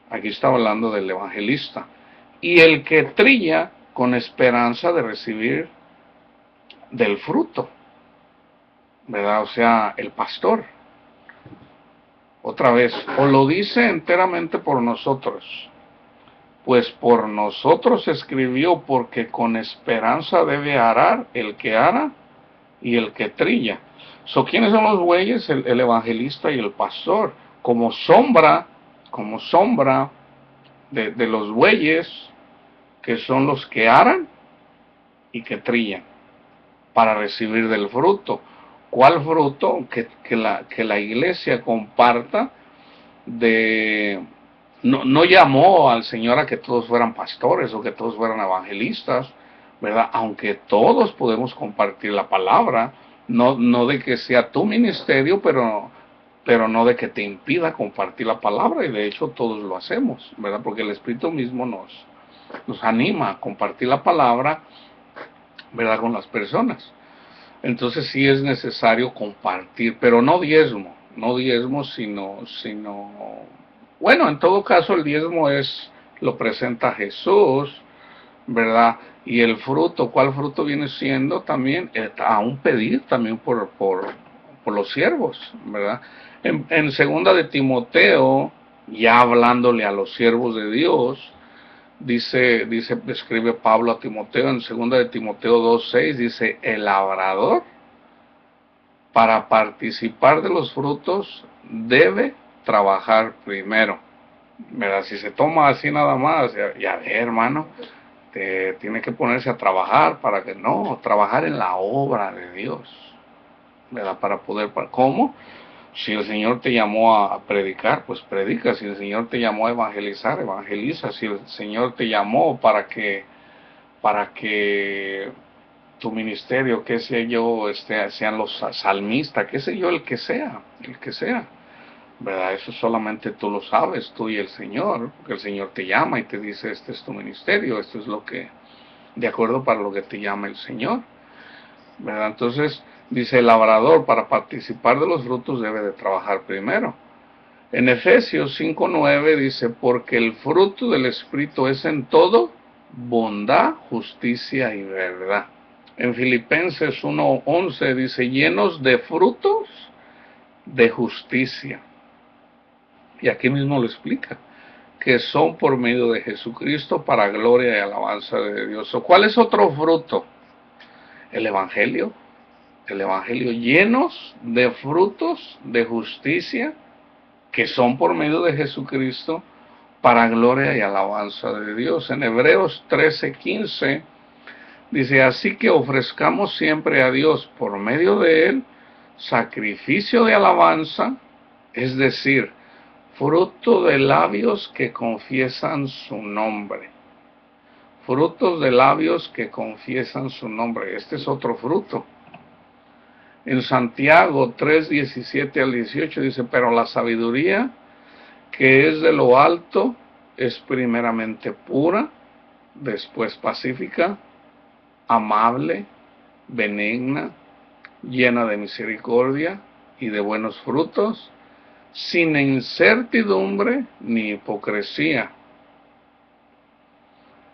Aquí está hablando del evangelista. Y el que trilla con esperanza de recibir del fruto, ¿verdad? O sea, el pastor. Otra vez, o lo dice enteramente por nosotros. Pues por nosotros escribió, porque con esperanza debe arar el que ara y el que trilla. ¿Quiénes son los bueyes? El evangelista y el pastor. Como sombra de los bueyes, que son los que aran y que trillan, para recibir del fruto. ¿Cuál fruto? Que la iglesia comparta de... No llamó al Señor a que todos fueran pastores o que todos fueran evangelistas, ¿verdad? Aunque todos podemos compartir la palabra, no de que sea tu ministerio, pero no de que te impida compartir la palabra, y de hecho todos lo hacemos, ¿verdad? Porque el Espíritu mismo nos anima a compartir la palabra, ¿verdad? Con las personas. Entonces sí es necesario compartir, pero no diezmo, sino, bueno, en todo caso el diezmo lo presenta Jesús, ¿verdad? Y el fruto, ¿cuál fruto viene siendo también? A un pedir también por los siervos, ¿verdad? En segunda de Timoteo, ya hablándole a los siervos de Dios, escribe Pablo a Timoteo en segunda de Timoteo 2:6, dice, el labrador, para participar de los frutos, debe trabajar primero. ¿Verdad? Si se toma así nada más, ya ve, hermano, tiene que ponerse a trabajar trabajar en la obra de Dios, ¿verdad? ¿Cómo? Si el Señor te llamó a predicar, pues predica. Si el Señor te llamó a evangelizar, evangeliza. Si el Señor te llamó para que tu ministerio, qué sé yo, sean los salmistas, qué sé yo, el que sea, ¿verdad? Eso solamente tú lo sabes, tú y el Señor, porque el Señor te llama y te dice, este es tu ministerio, esto es lo que, de acuerdo para lo que te llama el Señor, ¿verdad? Entonces, dice el labrador, para participar de los frutos debe de trabajar primero. En Efesios 5:9 dice, porque el fruto del Espíritu es en todo bondad, justicia y verdad. En Filipenses 1:11 dice, llenos de frutos de justicia. Y aquí mismo lo explica, que son por medio de Jesucristo para gloria y alabanza de Dios. ¿Cuál es otro fruto? El Evangelio. El Evangelio, llenos de frutos de justicia que son por medio de Jesucristo para gloria y alabanza de Dios. En Hebreos 13:15 dice, así que ofrezcamos siempre a Dios por medio de él sacrificio de alabanza, es decir, fruto de labios que confiesan su nombre. Frutos de labios que confiesan su nombre. Este es otro fruto. En Santiago 3:17 al 18 dice, pero la sabiduría que es de lo alto es primeramente pura, después pacífica, amable, benigna, llena de misericordia y de buenos frutos, sin incertidumbre ni hipocresía.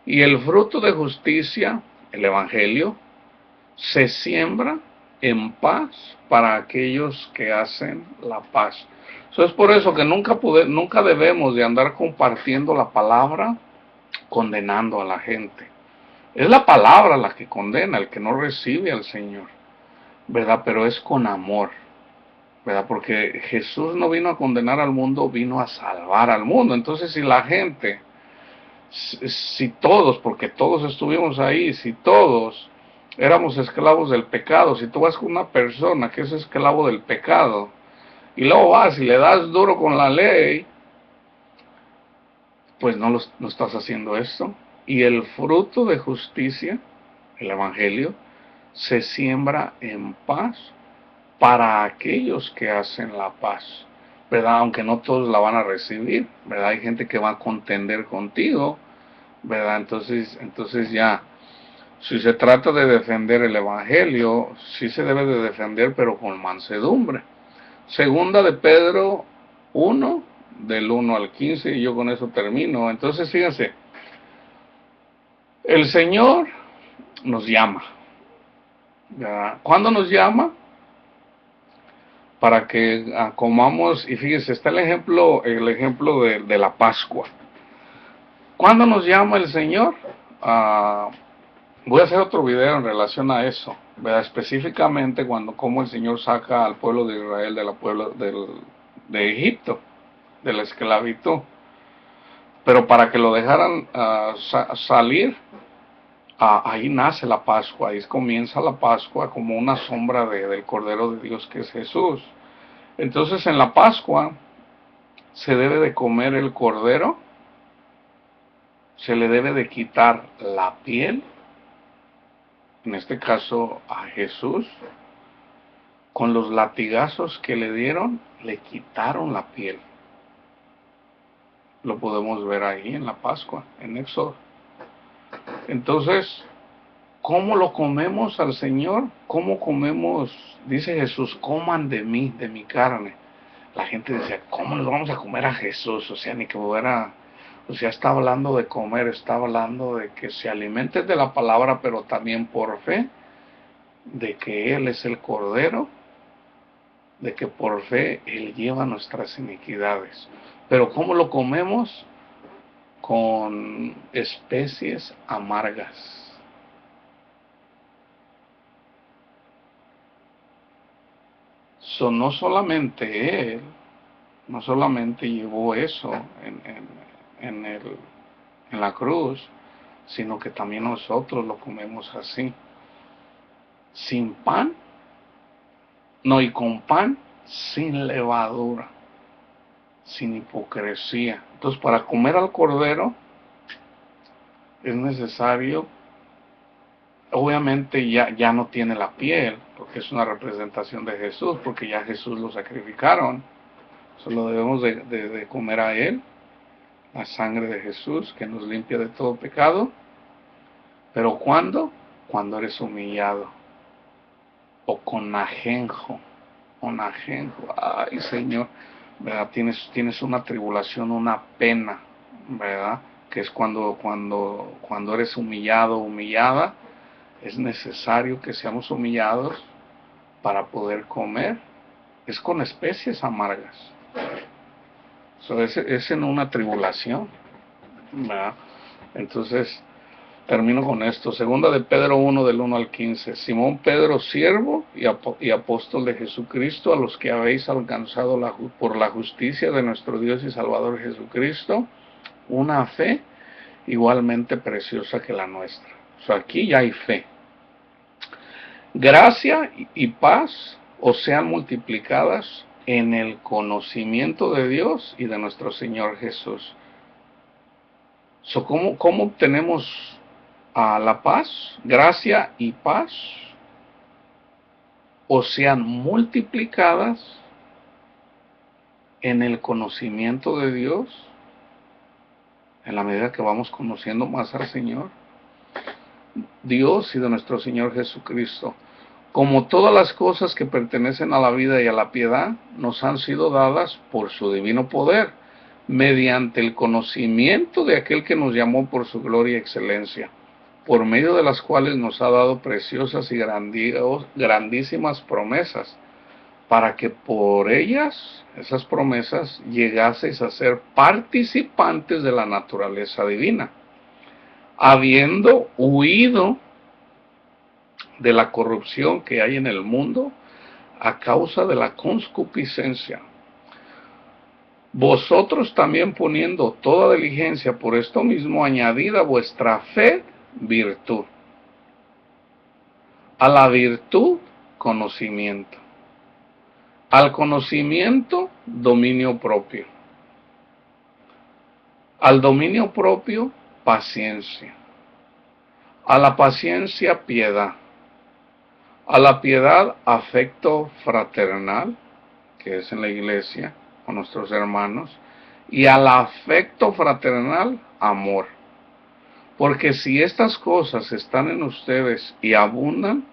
Y el fruto de justicia, el Evangelio, se siembra en paz para aquellos que hacen la paz. Eso es por eso que nunca debemos de andar compartiendo la palabra condenando a la gente. Es la palabra la que condena, el que no recibe al Señor, ¿verdad? Pero es con amor, ¿verdad? Porque Jesús no vino a condenar al mundo, vino a salvar al mundo. Entonces, si la gente, si todos, porque todos estuvimos ahí, si todos éramos esclavos del pecado, si tú vas con una persona que es esclavo del pecado, y luego vas y le das duro con la ley, pues no estás haciendo esto. Y el fruto de justicia, el Evangelio, se siembra en paz para aquellos que hacen la paz, ¿verdad? Aunque no todos la van a recibir, ¿verdad? Hay gente que va a contender contigo, ¿verdad? Entonces ya, si se trata de defender el Evangelio, sí se debe de defender, pero con mansedumbre. Segunda de Pedro 1, del 1 al 15, y yo con eso termino. Entonces, fíjense, el Señor nos llama, ¿verdad? ¿Cuándo nos llama? Para que comamos, y fíjense, está el ejemplo de la Pascua. ¿Cuándo nos llama el Señor? Voy a hacer otro video en relación a eso, ¿verdad? Específicamente cómo el Señor saca al pueblo de Israel de Egipto, de la esclavitud. Pero para que lo dejaran salir, ahí nace la Pascua, ahí comienza la Pascua como una sombra del Cordero de Dios que es Jesús. Entonces en la Pascua se debe de comer el cordero, se le debe de quitar la piel, en este caso a Jesús, con los latigazos que le dieron, le quitaron la piel. Lo podemos ver ahí en la Pascua, en Éxodo. Entonces, ¿cómo lo comemos al Señor? ¿Cómo comemos? Dice Jesús, coman de mí, de mi carne. La gente decía, ¿cómo nos vamos a comer a Jesús? O sea, ni que fuera, o sea, está hablando de comer, está hablando de que se alimenten de la palabra, pero también por fe, de que Él es el Cordero, de que por fe Él lleva nuestras iniquidades. Pero ¿cómo lo comemos? Con especies amargas. No solamente Él, no solamente llevó eso en la cruz, sino que también nosotros lo comemos así, sin pan, no, y con pan sin levadura, sin hipocresía. Entonces, para comer al cordero es necesario obviamente ya no tiene la piel, porque es una representación de Jesús, porque ya Jesús lo sacrificaron. Solo debemos de comer a Él, la sangre de Jesús que nos limpia de todo pecado. Pero ¿cuándo? Cuando eres humillado o con ajenjo. Con ajenjo. Ay, Señor, ¿verdad? Tienes una tribulación, una pena, ¿verdad? Que es cuando eres humillado, humillada. Es necesario que seamos humillados para poder comer. Es con especies amargas. Es en una tribulación, ¿verdad? Entonces, termino con esto. Segunda de Pedro 1, del 1 al 15. Simón Pedro, siervo y apóstol de Jesucristo, a los que habéis alcanzado por la justicia de nuestro Dios y Salvador Jesucristo, una fe igualmente preciosa que la nuestra. O sea, aquí ya hay fe. Gracia y paz os sean multiplicadas en el conocimiento de Dios y de nuestro Señor Jesús. ¿Cómo obtenemos la paz? Gracia y paz os sean multiplicadas en el conocimiento de Dios, en la medida que vamos conociendo más al Señor, Dios y de nuestro Señor Jesucristo. Como todas las cosas que pertenecen a la vida y a la piedad, nos han sido dadas por su divino poder, mediante el conocimiento de aquel que nos llamó por su gloria y excelencia, por medio de las cuales nos ha dado preciosas y grandísimas promesas, para que por ellas, esas promesas, llegaseis a ser participantes de la naturaleza divina, habiendo huido de la corrupción que hay en el mundo a causa de la concupiscencia. Vosotros también, poniendo toda diligencia por esto mismo, añadid a vuestra fe virtud, a la virtud conocimiento, al conocimiento dominio propio, al dominio propio paciencia, a la paciencia piedad, a la piedad afecto fraternal, que es en la iglesia con nuestros hermanos, y al afecto fraternal amor. Porque si estas cosas están en ustedes y abundan,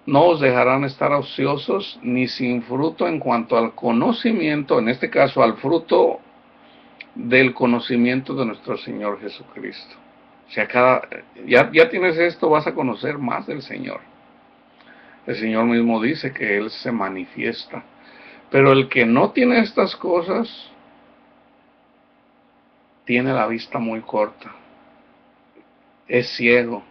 no os dejarán estar ociosos ni sin fruto en cuanto al conocimiento, en este caso al fruto del conocimiento de nuestro Señor Jesucristo. O sea, ya tienes esto, vas a conocer más del Señor. El Señor mismo dice que Él se manifiesta. Pero el que no tiene estas cosas, tiene la vista muy corta. Es ciego,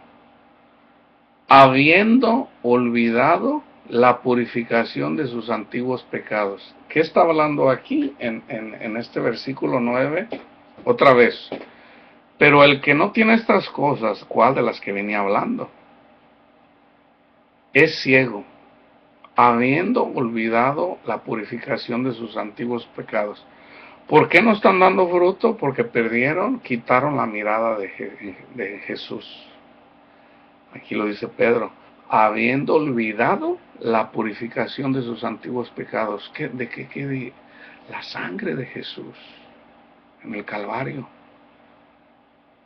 habiendo olvidado la purificación de sus antiguos pecados. ¿Qué está hablando aquí en este versículo 9? Otra vez. Pero el que no tiene estas cosas, ¿cuál de las que venía hablando? Es ciego, habiendo olvidado la purificación de sus antiguos pecados. ¿Por qué no están dando fruto? Porque quitaron la mirada de Jesús. Aquí lo dice Pedro, habiendo olvidado la purificación de sus antiguos pecados. ¿De qué? La sangre de Jesús en el Calvario,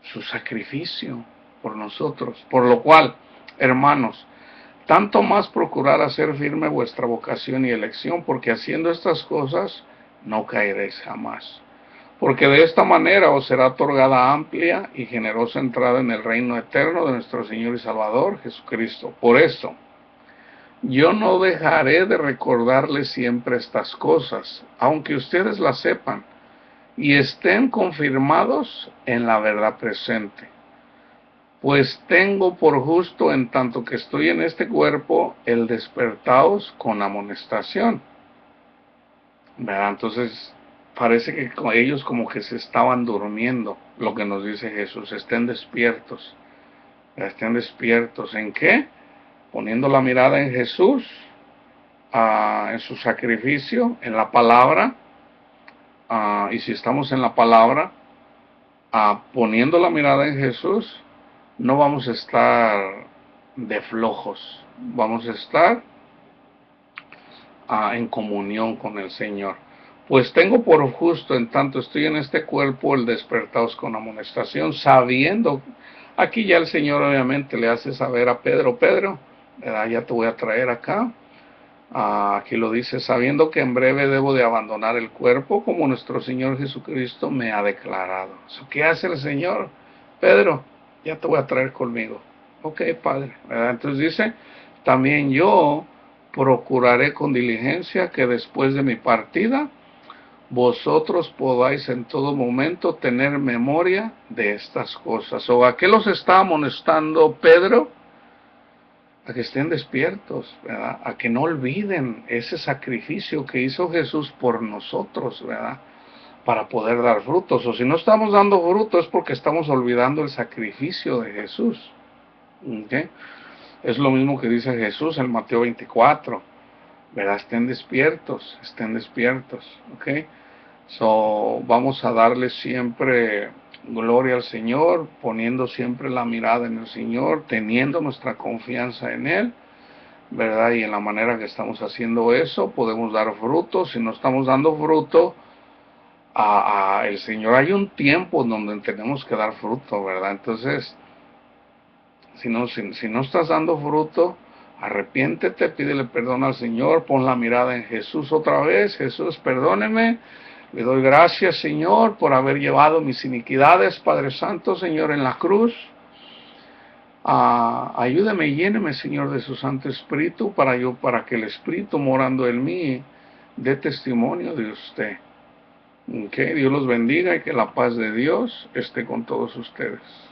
su sacrificio por nosotros. Por lo cual, hermanos, tanto más procurar hacer firme vuestra vocación y elección, porque haciendo estas cosas no caeréis jamás. Porque de esta manera os será otorgada amplia y generosa entrada en el reino eterno de nuestro Señor y Salvador Jesucristo. Por esto, yo no dejaré de recordarles siempre estas cosas, aunque ustedes las sepan y estén confirmados en la verdad presente. Pues tengo por justo, en tanto que estoy en este cuerpo, el despertaos con amonestación. ¿Verdad? Entonces, parece que ellos como que se estaban durmiendo, lo que nos dice Jesús, estén despiertos. Estén despiertos. ¿En qué? Poniendo la mirada en Jesús, en su sacrificio, en la palabra, y si estamos en la palabra, poniendo la mirada en Jesús, no vamos a estar de flojos. Vamos a estar en comunión con el Señor. Pues tengo por justo, en tanto estoy en este cuerpo, el despertaros con amonestación, sabiendo, aquí ya el Señor obviamente le hace saber a Pedro, Pedro, ¿verdad? Ya te voy a traer acá. Aquí lo dice, sabiendo que en breve debo de abandonar el cuerpo, como nuestro Señor Jesucristo me ha declarado. ¿Qué hace el Señor? Pedro, ya te voy a traer conmigo. Ok, Padre, ¿verdad? Entonces dice, también yo procuraré con diligencia que después de mi partida, vosotros podáis en todo momento tener memoria de estas cosas. ¿O a qué los está amonestando Pedro? A que estén despiertos, ¿verdad? A que no olviden ese sacrificio que hizo Jesús por nosotros, ¿verdad? Para poder dar frutos. O si no estamos dando frutos es porque estamos olvidando el sacrificio de Jesús. ¿Okay? Es lo mismo que dice Jesús en Mateo 24, ¿verdad? Estén despiertos, ¿ok? Vamos a darle siempre gloria al Señor, poniendo siempre la mirada en el Señor, teniendo nuestra confianza en Él, ¿verdad? Y en la manera que estamos haciendo eso, podemos dar fruto. Si no estamos dando fruto, el Señor, hay un tiempo en donde tenemos que dar fruto, ¿verdad? Entonces, si no estás dando fruto, arrepiéntete, pídele perdón al Señor, pon la mirada en Jesús otra vez. Jesús, perdóneme, le doy gracias, Señor, por haber llevado mis iniquidades, Padre Santo, Señor, en la cruz. Ayúdame y lléneme, Señor, de su Santo Espíritu, para que el Espíritu morando en mí dé testimonio de usted. Que Dios los bendiga y que la paz de Dios esté con todos ustedes.